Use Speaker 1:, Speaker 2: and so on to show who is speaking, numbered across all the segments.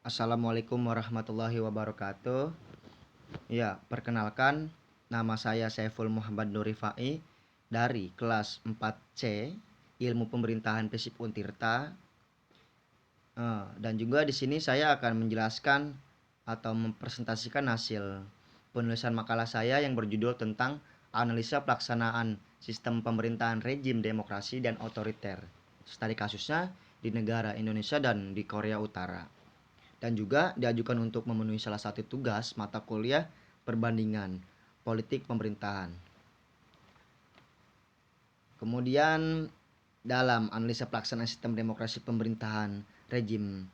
Speaker 1: Assalamualaikum warahmatullahi wabarakatuh. Ya, perkenalkan, nama saya Saiful Muhammad Nur Rifai dari kelas 4C Ilmu Pemerintahan FISIP Untirta. Dan juga di sini saya akan menjelaskan atau mempresentasikan hasil penulisan makalah saya yang berjudul tentang analisa pelaksanaan sistem pemerintahan rejim demokrasi dan otoriter. Studi kasusnya di negara Indonesia dan di Korea Utara. Dan juga diajukan untuk memenuhi salah satu tugas mata kuliah perbandingan politik pemerintahan. Kemudian dalam analisa pelaksanaan sistem demokrasi pemerintahan rejim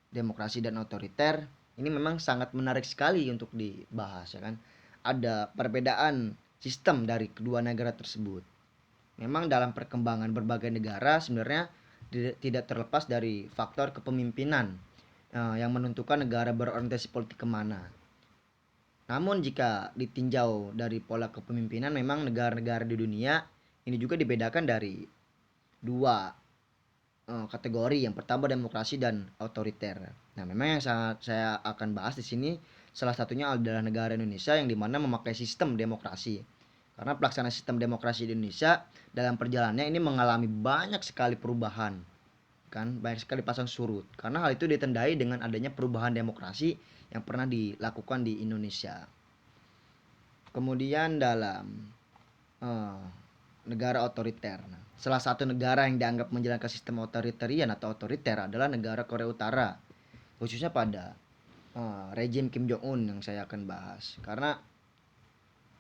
Speaker 1: demokrasi dan otoriter, ini memang sangat menarik sekali untuk dibahas, ya kan. Ada perbedaan sistem dari kedua negara tersebut. Memang dalam perkembangan berbagai negara sebenarnya tidak terlepas dari faktor kepemimpinan yang menentukan negara berorientasi politik kemana. Namun jika ditinjau dari pola kepemimpinan, memang negara-negara di dunia ini juga dibedakan dari dua kategori. Yang pertama demokrasi dan otoriter. Nah, memang yang saya akan bahas di sini salah satunya adalah negara Indonesia yang dimana memakai sistem demokrasi. Karena pelaksanaan sistem demokrasi di Indonesia dalam perjalanannya ini mengalami banyak sekali perubahan, kan, banyak sekali pasang surut. Karena hal itu ditandai dengan adanya perubahan demokrasi yang pernah dilakukan di Indonesia. Kemudian dalam negara otoriter. Nah, salah satu negara yang dianggap menjalankan sistem otoritarian atau otoriter adalah negara Korea Utara, khususnya pada rejim Kim Jong Un yang saya akan bahas. Karena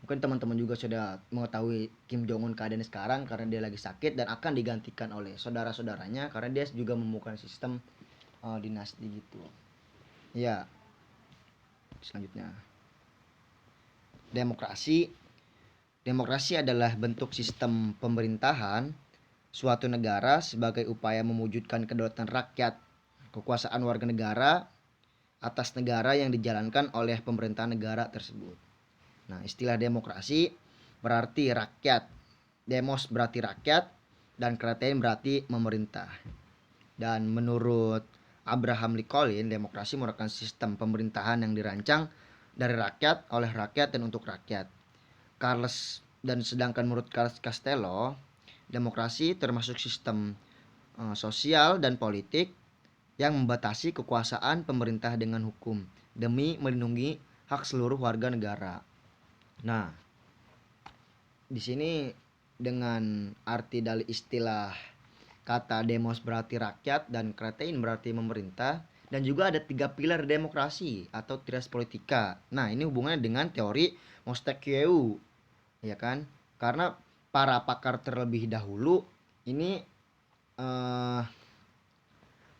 Speaker 1: mungkin teman-teman juga sudah mengetahui Kim Jong Un keadaannya sekarang karena dia lagi sakit dan akan digantikan oleh saudara-saudaranya karena dia juga membuka sistem dinasti gitu. Ya, selanjutnya. Demokrasi. Demokrasi adalah bentuk sistem pemerintahan suatu negara sebagai upaya mewujudkan kedaulatan rakyat, kekuasaan warga negara atas negara yang dijalankan oleh pemerintahan negara tersebut. Nah, istilah demokrasi berarti rakyat. Demos berarti rakyat dan kratein berarti memerintah. Dan menurut Abraham Lincoln, demokrasi merupakan sistem pemerintahan yang dirancang dari rakyat, oleh rakyat dan untuk rakyat. Sedangkan menurut Carlos Castello, demokrasi termasuk sistem sosial dan politik yang membatasi kekuasaan pemerintah dengan hukum demi melindungi hak seluruh warga negara. Nah, di sini dengan arti dari istilah kata demos berarti rakyat dan kratein berarti memerintah, dan juga ada 3 pilar demokrasi atau trias politika. Nah, ini hubungannya dengan teori Montesquieu, ya kan? Karena para pakar terlebih dahulu ini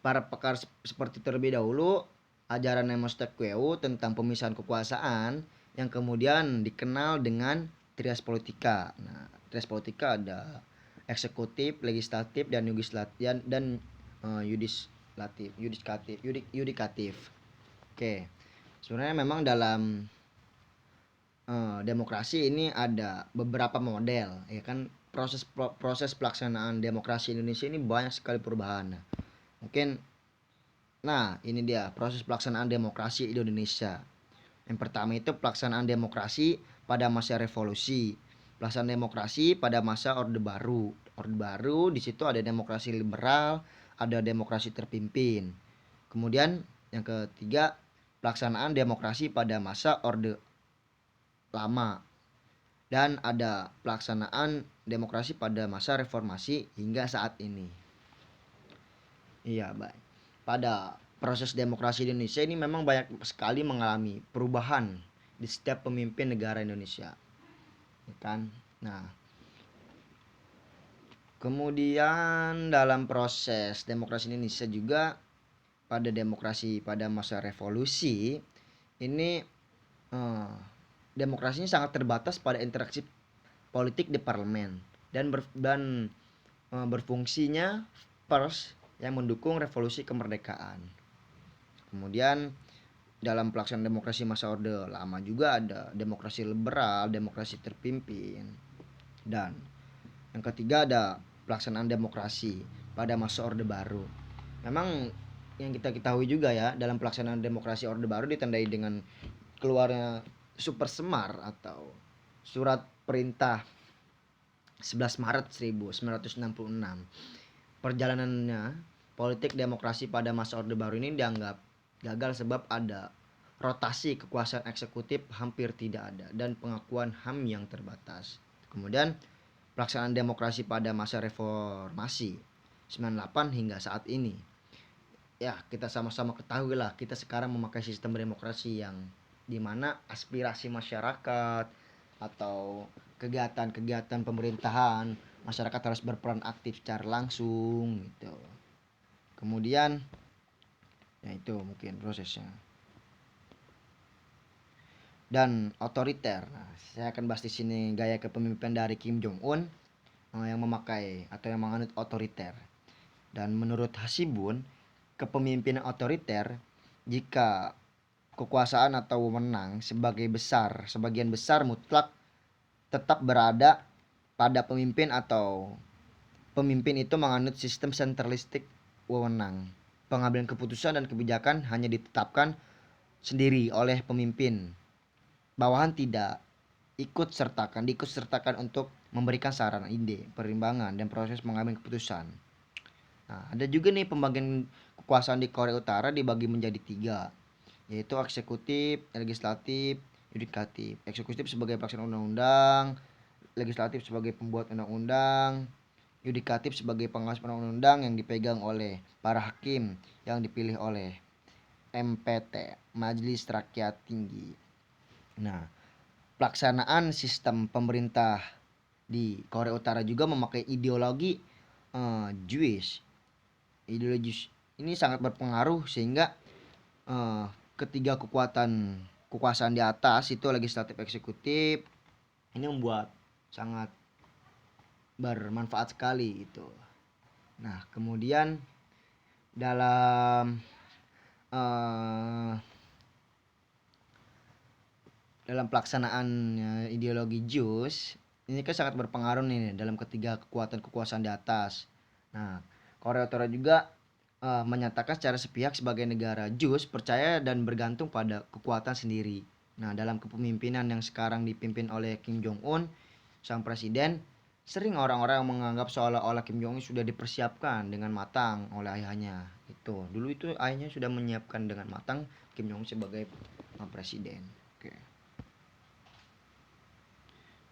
Speaker 1: para pakar seperti terlebih dahulu ajaran Montesquieu tentang pemisahan kekuasaan yang kemudian dikenal dengan trias politika. Nah, trias politika ada eksekutif, legislatif dan yudikatif. Oke. Sebenarnya memang dalam demokrasi ini ada beberapa model, ya kan. Proses pelaksanaan demokrasi Indonesia ini banyak sekali perubahan. Ini dia proses pelaksanaan demokrasi di Indonesia. Yang pertama itu pelaksanaan demokrasi pada masa revolusi, pelaksanaan demokrasi pada masa Orde Baru. Orde Baru di situ ada demokrasi liberal, ada demokrasi terpimpin. Kemudian yang ketiga pelaksanaan demokrasi pada masa Orde Lama, dan ada pelaksanaan demokrasi pada masa reformasi hingga saat ini. Iya, baik. Pada proses demokrasi di Indonesia ini memang banyak sekali mengalami perubahan di setiap pemimpin negara Indonesia, ya kan. Nah, kemudian dalam proses demokrasi Indonesia juga pada demokrasi pada masa revolusi ini demokrasinya sangat terbatas pada interaksi politik di parlemen dan berfungsinya pers yang mendukung revolusi kemerdekaan. Kemudian dalam pelaksanaan demokrasi masa Orde Lama juga ada demokrasi liberal, demokrasi terpimpin, dan yang ketiga ada pelaksanaan demokrasi pada masa Orde Baru. Memang yang kita ketahui juga ya, dalam pelaksanaan demokrasi Orde Baru ditandai dengan keluarnya Super Semar atau Surat Perintah 11 Maret 1966. Perjalanannya politik demokrasi pada masa Orde Baru ini dianggap gagal sebab ada rotasi kekuasaan eksekutif hampir tidak ada dan pengakuan HAM yang terbatas. Kemudian pelaksanaan demokrasi pada masa reformasi 98 hingga saat ini. Ya, kita sama-sama ketahui lah, kita sekarang memakai sistem demokrasi yang dimana aspirasi masyarakat atau kegiatan-kegiatan pemerintahan masyarakat harus berperan aktif secara langsung gitu. Kemudian ya itu mungkin prosesnya. Dan otoriter. Nah, saya akan bahas di sini gaya kepemimpinan dari Kim Jong Un yang memakai atau yang menganut otoriter. Dan menurut Hasibun, kepemimpinan otoriter jika kekuasaan atau wewenang sebagian besar mutlak tetap berada pada pemimpin atau pemimpin itu menganut sistem sentralistik wewenang. Pengambilan keputusan dan kebijakan hanya ditetapkan sendiri oleh pemimpin. Bawahan tidak diikut sertakan untuk memberikan saran, ide, perimbangan, dan proses mengambil keputusan. Nah, ada juga nih pembagian kekuasaan di Korea Utara dibagi menjadi 3, yaitu eksekutif, legislatif, yudikatif. Eksekutif sebagai pelaksana undang-undang, legislatif sebagai pembuat undang-undang, yudikatif sebagai pengawas undang-undang yang dipegang oleh para hakim yang dipilih oleh MPT, Majelis Rakyat Tinggi. Nah, pelaksanaan sistem pemerintah di Korea Utara juga memakai ideologi Jewish. Ideologi ini sangat berpengaruh sehingga ketiga kekuasaan di atas itu legislatif, eksekutif, ini membuat sangat bermanfaat sekali itu. Nah, kemudian dalam pelaksanaan ideologi JUS ini kan sangat berpengaruh nih dalam ketiga kekuasaan di atas. Nah, Korea Utara juga menyatakan secara sepihak sebagai negara JUS percaya dan bergantung pada kekuatan sendiri. Nah, dalam kepemimpinan yang sekarang dipimpin oleh Kim Jong Un, sang presiden, sering orang-orang menganggap seolah-olah Kim Jong Un sudah dipersiapkan dengan matang oleh ayahnya. Dulu itu ayahnya sudah menyiapkan dengan matang Kim Jong Un sebagai presiden. Oke.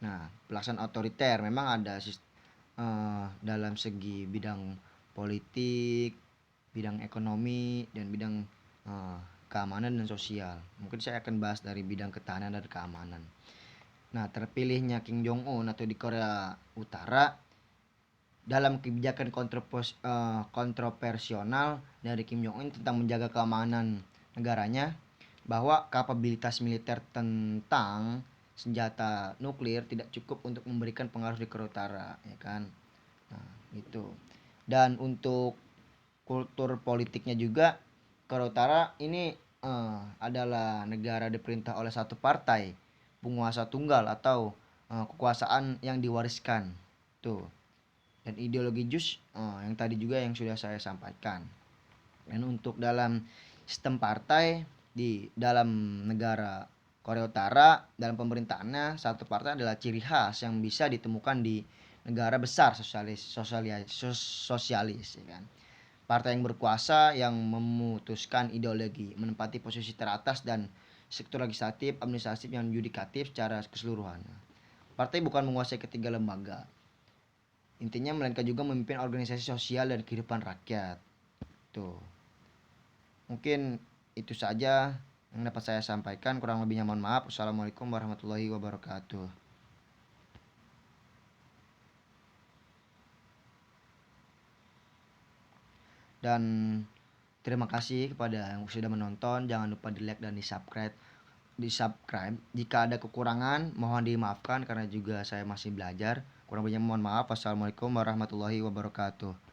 Speaker 1: Nah, pelaksanaan otoriter memang ada dalam segi bidang politik, bidang ekonomi, dan bidang keamanan dan sosial. Mungkin saya akan bahas dari bidang ketahanan dan keamanan. Nah, terpilihnya Kim Jong Un atau di Korea Utara dalam kebijakan kontroversial dari Kim Jong Un tentang menjaga keamanan negaranya, bahwa kapabilitas militer tentang senjata nuklir tidak cukup untuk memberikan pengaruh di Korea Utara, ya kan? Nah, itu. Dan untuk kultur politiknya juga, Korea Utara ini adalah negara diperintah oleh satu partai penguasa tunggal atau kekuasaan yang diwariskan. Tuh. Dan ideologi JUS yang tadi juga yang sudah saya sampaikan. Dan untuk dalam sistem partai di dalam negara Korea Utara, dalam pemerintahannya satu partai adalah ciri khas yang bisa ditemukan di negara besar sosialis ya kan. Partai yang berkuasa yang memutuskan ideologi, menempati posisi teratas dan sektor legislatif, administratif, dan yudikatif secara keseluruhan. Partai bukan menguasai ketiga lembaga. Intinya melainkan juga memimpin organisasi sosial dan kehidupan rakyat. Tuh. Mungkin itu saja yang dapat saya sampaikan, kurang lebihnya mohon maaf. Wassalamualaikum warahmatullahi wabarakatuh. Dan terima kasih kepada yang sudah menonton. Jangan lupa di like dan di subscribe. Jika ada kekurangan mohon dimaafkan karena juga saya masih belajar. Kurang lebihnya mohon maaf. Wassalamualaikum warahmatullahi wabarakatuh.